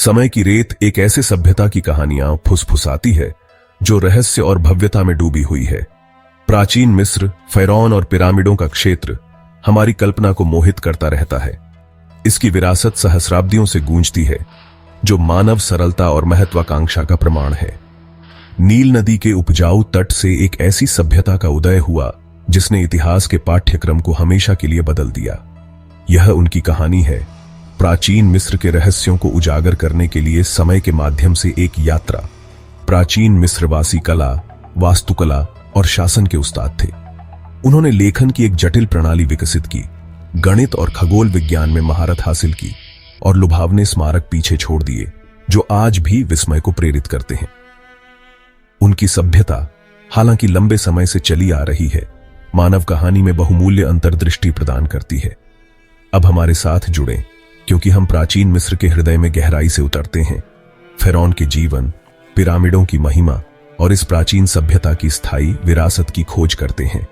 समय की रेत एक ऐसे सभ्यता की कहानियां फुसफुसाती है जो रहस्य और भव्यता में डूबी हुई है। प्राचीन मिस्र, फ़िरौन और पिरामिडों का क्षेत्र हमारी कल्पना को मोहित करता रहता है। इसकी विरासत सहस्राब्दियों से गूंजती है, जो मानव सरलता और महत्वाकांक्षा का प्रमाण है। नील नदी के उपजाऊ तट से एक ऐसी सभ्यता का उदय हुआ जिसने इतिहास के पाठ्यक्रम को हमेशा के लिए बदल दिया। यह उनकी कहानी है, प्राचीन मिस्र के रहस्यों को उजागर करने के लिए समय के माध्यम से एक यात्रा। प्राचीन मिस्रवासी कला, वास्तुकला और शासन के उस्ताद थे। उन्होंने लेखन की एक जटिल प्रणाली विकसित की, गणित और खगोल विज्ञान में महारत हासिल की और लुभावने स्मारक पीछे छोड़ दिए जो आज भी विस्मय को प्रेरित करते हैं। उनकी सभ्यता हालांकि लंबे समय से चली आ रही है, मानव कहानी में बहुमूल्य अंतर्दृष्टि प्रदान करती है। अब हमारे साथ जुड़ें, क्योंकि हम प्राचीन मिस्र के हृदय में गहराई से उतरते हैं, फ़िरौन के जीवन, पिरामिडों की महिमा और इस प्राचीन सभ्यता की स्थायी विरासत की खोज करते हैं।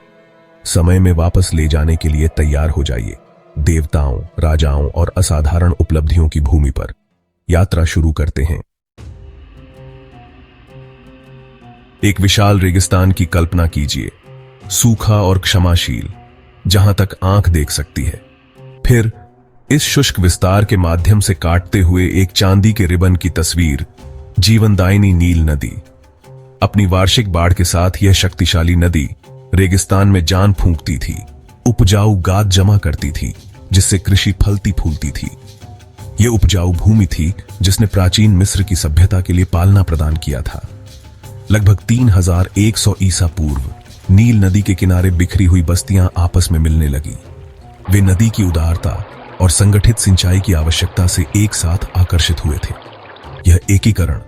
समय में वापस ले जाने के लिए तैयार हो जाइए। देवताओं, राजाओं और असाधारण उपलब्धियों की भूमि पर यात्रा शुरू करते हैं। एक विशाल रेगिस्तान की कल्पना कीजिए, सूखा और क्षमाशील, जहां तक आंख देख सकती है। फिर इस शुष्क विस्तार के माध्यम से काटते हुए एक चांदी के रिबन की तस्वीर, जीवनदायिनी नील नदी। अपनी वार्षिक बाढ़ के साथ यह शक्तिशाली नदी रेगिस्तान में जान फूंकती थी, उपजाऊ गाद जमा करती थी, जिससे कृषि फलती फूलती थी। यह उपजाऊ भूमि थी जिसने प्राचीन मिस्र की सभ्यता के लिए पालना प्रदान किया था। लगभग 3100 ईसा पूर्व नील नदी के किनारे बिखरी हुई बस्तियां आपस में मिलने लगी। वे नदी की उदारता और संगठित सिंचाई की आवश्यकता से एक साथ आकर्षित हुए थे। यह एकीकरण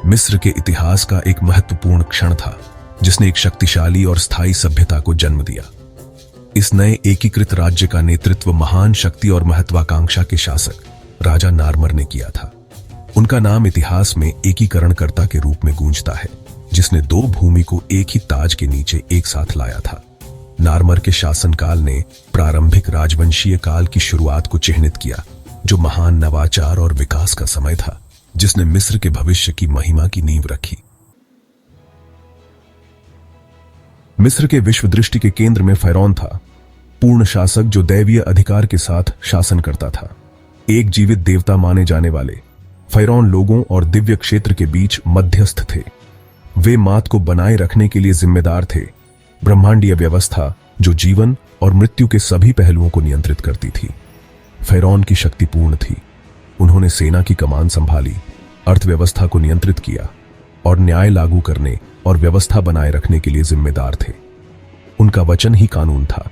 मिस्र के इतिहास का एक महत्वपूर्ण क्षण था, जिसने एक शक्तिशाली और स्थायी सभ्यता को जन्म दिया। इस नए एकीकृत राज्य का नेतृत्व महान शक्ति और महत्वाकांक्षा के शासक राजा नार्मर ने किया था। उनका नाम इतिहास में एकीकरणकर्ता के रूप में गूंजता है, जिसने दो भूमि को एक ही ताज के नीचे एक साथ लाया था। नार्मर के शासनकाल ने प्रारंभिक राजवंशीय काल की शुरुआत को चिह्नित किया, जो महान नवाचार और विकास का समय था, जिसने मिस्र के भविष्य की महिमा की नींव रखी। मिस्र के विश्व दृष्टि के केंद्र में फ़िरौन था, पूर्ण शासक जो दैवीय अधिकार के साथ शासन करता था। एक जीवित देवता माने जाने वाले फ़िरौन लोगों और दिव्य क्षेत्र के बीच मध्यस्थ थे। वे मात को बनाए रखने के लिए जिम्मेदार थे, ब्रह्मांडीय व्यवस्था जो जीवन और मृत्यु के सभी पहलुओं को नियंत्रित करती थी। फ़िरौन की शक्ति पूर्ण थी। उन्होंने सेना की कमान संभाली, अर्थव्यवस्था को नियंत्रित किया और न्याय लागू करने और व्यवस्था बनाए रखने के लिए जिम्मेदार थे। उनका वचन ही कानून था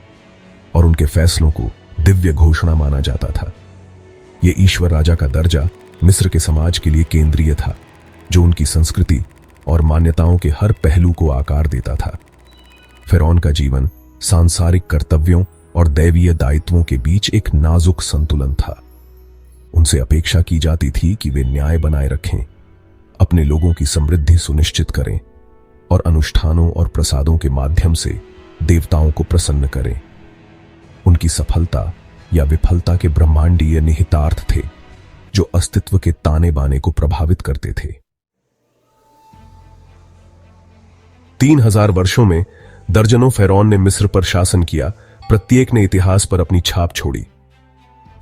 और उनके फैसलों को दिव्य घोषणा माना जाता था। यह ईश्वर राजा का दर्जा मिस्र के समाज के लिए केंद्रीय था, जो उनकी संस्कृति और मान्यताओं के हर पहलू को आकार देता था। फ़िरौन का जीवन सांसारिक कर्तव्यों और दैवीय दायित्वों के बीच एक नाजुक संतुलन था। उनसे अपेक्षा की जाती थी कि वे न्याय बनाए रखें, अपने लोगों की समृद्धि सुनिश्चित करें और अनुष्ठानों और प्रसादों के माध्यम से देवताओं को प्रसन्न करें। उनकी सफलता या विफलता के ब्रह्मांडीय निहितार्थ थे, जो अस्तित्व के ताने बाने को प्रभावित करते थे। 3000 वर्षों में दर्जनों फ़िरौन ने मिस्र पर शासन किया, प्रत्येक ने इतिहास पर अपनी छाप छोड़ी।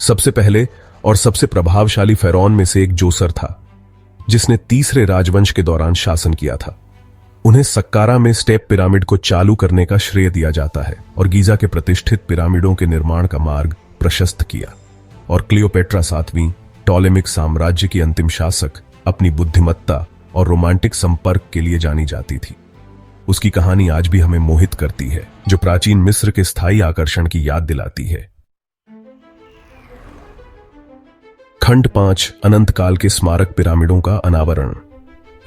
सबसे पहले और सबसे प्रभावशाली फ़िरौन में से एक जोसर था, जिसने तीसरे राजवंश के दौरान शासन किया था। उन्हें सक्कारा में स्टेप पिरामिड को चालू करने का श्रेय दिया जाता है और गीजा के प्रतिष्ठित पिरामिडों के निर्माण का मार्ग प्रशस्त किया। और क्लियोपेट्रा 7वीं, टॉलेमिक साम्राज्य की अंतिम शासक, अपनी बुद्धिमत्ता और रोमांटिक संपर्क के लिए जानी जाती थी। उसकी कहानी आज भी हमें मोहित करती है, जो प्राचीन मिस्र के स्थायी आकर्षण की याद दिलाती है। खंड 5, अनंत काल के स्मारक पिरामिडों का अनावरण।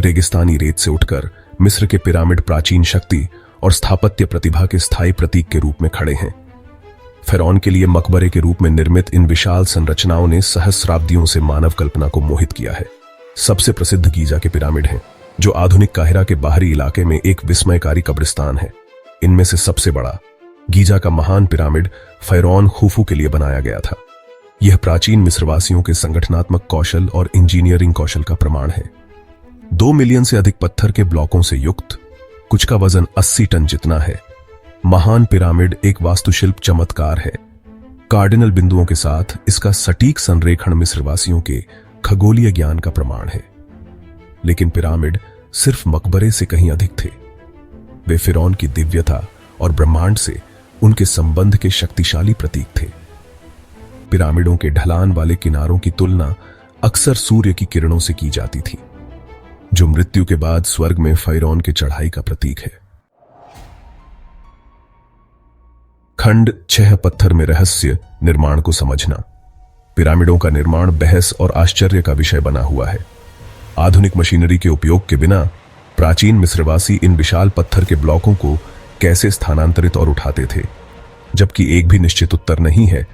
रेगिस्तानी रेत से उठकर मिस्र के पिरामिड प्राचीन शक्ति और स्थापत्य प्रतिभा के स्थायी प्रतीक के रूप में खड़े हैं। फ़िरौन के लिए मकबरे के रूप में निर्मित इन विशाल संरचनाओं ने सहस्राब्दियों से मानव कल्पना को मोहित किया है। सबसे प्रसिद्ध गीजा के पिरामिड हैं, जो आधुनिक काहिरा के बाहरी इलाके में एक विस्मयकारी कब्रिस्तान है। इनमें से सबसे बड़ा गीजा का महान पिरामिड फ़िरौन खुफू के लिए बनाया गया था। यह प्राचीन मिस्रवासियों के संगठनात्मक कौशल और इंजीनियरिंग कौशल का प्रमाण है। 2 मिलियन से अधिक पत्थर के ब्लॉकों से युक्त, कुछ का वजन 80 टन जितना है, महान पिरामिड एक वास्तुशिल्प चमत्कार है। कार्डिनल बिंदुओं के साथ इसका सटीक संरेखण मिस्रवासियों के खगोलीय ज्ञान का प्रमाण है। लेकिन पिरामिड सिर्फ मकबरे से कहीं अधिक थे। वे फिरौन की दिव्यता और ब्रह्मांड से उनके संबंध के शक्तिशाली प्रतीक थे। पिरामिडों के ढलान वाले किनारों की तुलना अक्सर सूर्य की किरणों से की जाती थी, जो मृत्यु के बाद स्वर्ग में फिरौन के चढ़ाई का प्रतीक है। खंड 6 पत्थर में रहस्य निर्माण को समझना। पिरामिडों का निर्माण बहस और आश्चर्य का विषय बना हुआ है। आधुनिक मशीनरी के उपयोग के बिना प्राचीन मिस्रवासी इन विशाल पत्थर के ब्लॉकों को कैसे स्थानांतरित और उठाते थे? जबकि एक भी निश्चित उत्तर नहीं है,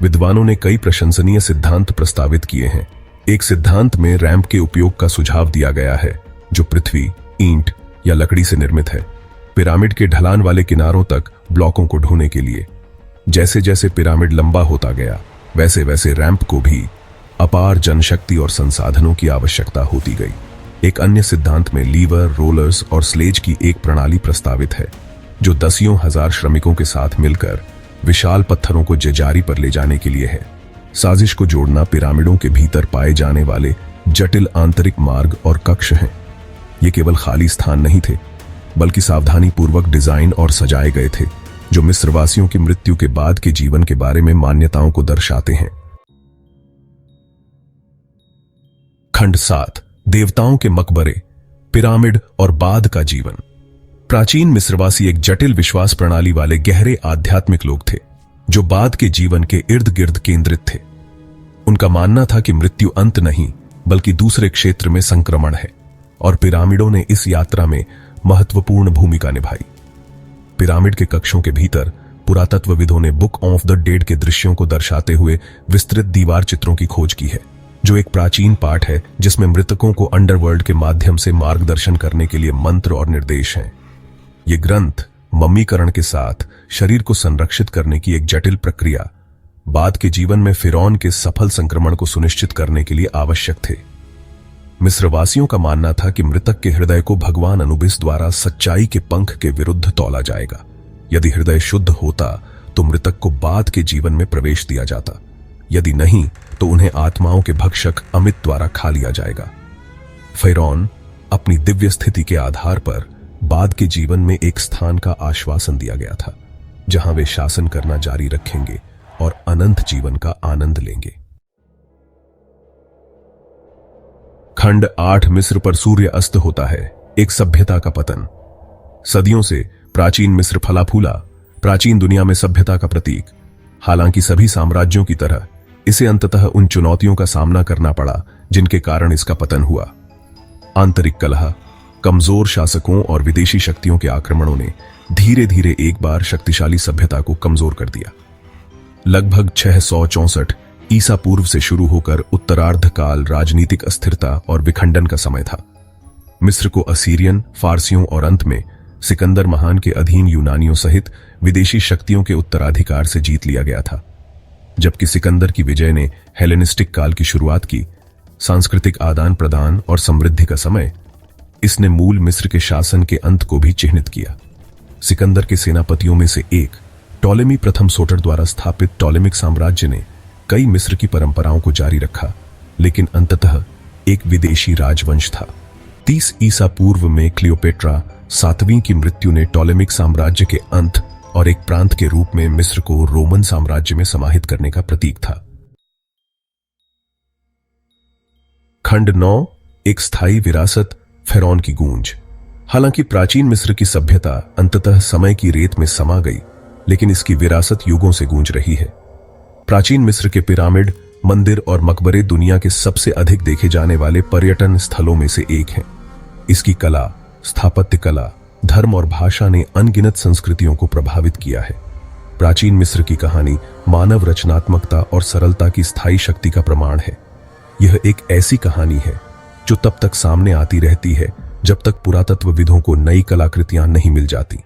विद्वानों ने कई प्रशंसनीय सिद्धांत प्रस्तावित किए हैं। एक सिद्धांत में रैंप के उपयोग का सुझाव दिया गया है, जो पृथ्वी, ईंट या लकड़ी से निर्मित है, पिरामिड के ढलान वाले किनारों तक ब्लॉकों को ढोने के लिए। जैसे जैसे पिरामिड लंबा होता गया, वैसे वैसे रैंप को भी अपार जनशक्ति और संसाधनों की आवश्यकता होती गई। एक अन्य सिद्धांत में लीवर, रोलर्स और स्लेज की एक प्रणाली प्रस्तावित है, जो दसियों हजार श्रमिकों के साथ मिलकर विशाल पत्थरों को जेजारी पर ले जाने के लिए है। साजिश को जोड़ना पिरामिडों के भीतर पाए जाने वाले जटिल आंतरिक मार्ग और कक्ष हैं। ये केवल खाली स्थान नहीं थे, बल्कि सावधानी पूर्वक डिजाइन और सजाए गए थे, जो मिस्रवासियों की मृत्यु के बाद के जीवन के बारे में मान्यताओं को दर्शाते हैं। खंड 7 देवताओं के मकबरे, पिरामिड और बाद का जीवन। प्राचीन मिस्रवासी एक जटिल विश्वास प्रणाली वाले गहरे आध्यात्मिक लोग थे, जो बाद के जीवन के इर्द गिर्द केंद्रित थे। उनका मानना था कि मृत्यु अंत नहीं, बल्कि दूसरे क्षेत्र में संक्रमण है, और पिरामिडों ने इस यात्रा में महत्वपूर्ण भूमिका निभाई। पिरामिड के कक्षों के भीतर पुरातत्वविदों ने बुक ऑफ द डेड के दृश्यों को दर्शाते हुए विस्तृत दीवार चित्रों की खोज की है, जो एक प्राचीन पाठ है जिसमें मृतकों को अंडरवर्ल्ड के माध्यम से मार्गदर्शन करने के लिए मंत्र और निर्देश हैं। ये ग्रंथ मम्मीकरण के साथ शरीर को संरक्षित करने की एक जटिल प्रक्रिया बाद के जीवन में फिरौन के सफल संक्रमण को सुनिश्चित करने के लिए आवश्यक थे। मिस्रवासियों का मानना था कि मृतक के हृदय को भगवान अनुबिस द्वारा सच्चाई के पंख के विरुद्ध तौला जाएगा। यदि हृदय शुद्ध होता तो मृतक को बाद के जीवन में प्रवेश दिया जाता, यदि नहीं तो उन्हें आत्माओं के भक्षक अमित द्वारा खा लिया जाएगा। फिरौन अपनी दिव्य स्थिति के आधार पर बाद के जीवन में एक स्थान का आश्वासन दिया गया था, जहां वे शासन करना जारी रखेंगे और अनंत जीवन का आनंद लेंगे। खंड 8 मिस्र पर सूर्य अस्त होता है, एक सभ्यता का पतन। सदियों से प्राचीन मिस्र फला फूला, प्राचीन दुनिया में सभ्यता का प्रतीक। हालांकि सभी साम्राज्यों की तरह इसे अंततः उन चुनौतियों का सामना करना पड़ा जिनके कारण इसका पतन हुआ। आंतरिक कलह, कमजोर शासकों और विदेशी शक्तियों के आक्रमणों ने धीरे धीरे एक बार शक्तिशाली सभ्यता को कमजोर कर दिया। लगभग 664 ईसा पूर्व से शुरू होकर उत्तरार्ध काल राजनीतिक अस्थिरता और विखंडन का समय था। मिस्र को असीरियन, फारसियों और अंत में सिकंदर महान के अधीन यूनानियों सहित विदेशी शक्तियों के उत्तराधिकार से जीत लिया गया था। जबकि सिकंदर की विजय ने हेलेनिस्टिक काल की शुरुआत की, सांस्कृतिक आदान प्रदान और समृद्धि का समय, इसने मूल मिस्र के शासन के अंत को भी चिह्नित किया। सिकंदर के सेनापतियों में से एक टॉलेमी प्रथम सोटर द्वारा स्थापित टॉलेमिक साम्राज्य ने कई मिस्र की परंपराओं को जारी रखा, लेकिन अंततः एक विदेशी राजवंश था। 30 ईसा पूर्व में क्लियोपेट्रा 7वीं की मृत्यु ने टॉलेमिक साम्राज्य के अंत और एक प्रांत के रूप में मिस्र को रोमन साम्राज्य में समाहित करने का प्रतीक था। खंड 9 एक स्थायी विरासत, फिरौन की गूंज। हालांकि प्राचीन मिस्र की सभ्यता अंततः समय की रेत में समा गई, लेकिन इसकी विरासत युगों से गूंज रही है। प्राचीन मिस्र के पिरामिड, मंदिर और मकबरे दुनिया के सबसे अधिक देखे जाने वाले पर्यटन स्थलों में से एक हैं। इसकी कला, स्थापत्य कला, धर्म और भाषा ने अनगिनत संस्कृतियों को प्रभावित किया है। प्राचीन मिस्र की कहानी मानव रचनात्मकता और सरलता की स्थायी शक्ति का प्रमाण है। यह एक ऐसी कहानी है जो तब तक सामने आती रहती है जब तक पुरातत्वविदों को नई कलाकृतियां नहीं मिल जाती।